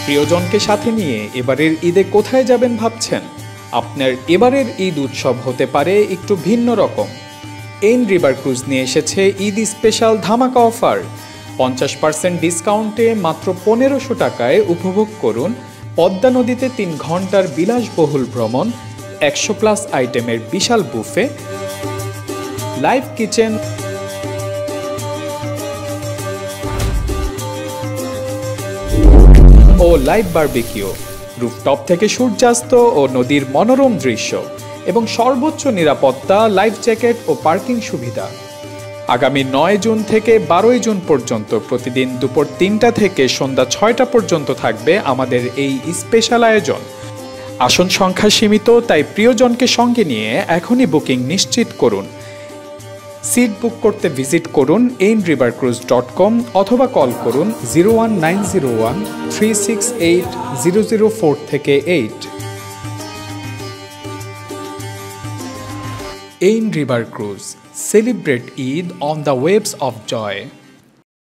প্রিয়জনকে সাথে নিয়ে এবারের ঈদে কোথায় যাবেন ভাবছেন? আপনার এবারের ঈদ উৎসব হতে পারে একটু ভিন্ন রকম। এইন রিভার ক্রুজ নিয়ে এসেছে ঈদ স্পেশাল ধামাকা অফার। 50% ডিসকাউন্টে মাত্র 1500 টাকায় উপভোগ করুন পদ্মা নদীতে 3 ঘন্টার বিলাসবহুল ভ্রমণ, 100+ আইটেমের বিশাল বুফে, লাইভ কিচেন ও লাইভ বারবিকিউ, রুফটপ থেকে সূর্যাস্ত ও নদীর মনোরম দৃশ্য এবং সর্বোচ্চ নিরাপত্তা, লাইফ জ্যাকেট ও পার্কিং সুবিধা। আগামী 9 জুন থেকে 12 জুন পর্যন্ত প্রতিদিন দুপুর 3টা থেকে সন্ধ্যা 6টা পর্যন্ত থাকবে আমাদের এই স্পেশাল আয়োজন। আসন সংখ্যা সীমিত, তাই প্রিয়জনকে সঙ্গে নিয়ে এখনই বুকিং নিশ্চিত করুন। সিট বুক করতে ভিজিট করুন ainrivercruise.com অথবা কল করুন 01901 368 004 থেকে 8। Ain River Cruise. Celebrate Eid on the waves of joy.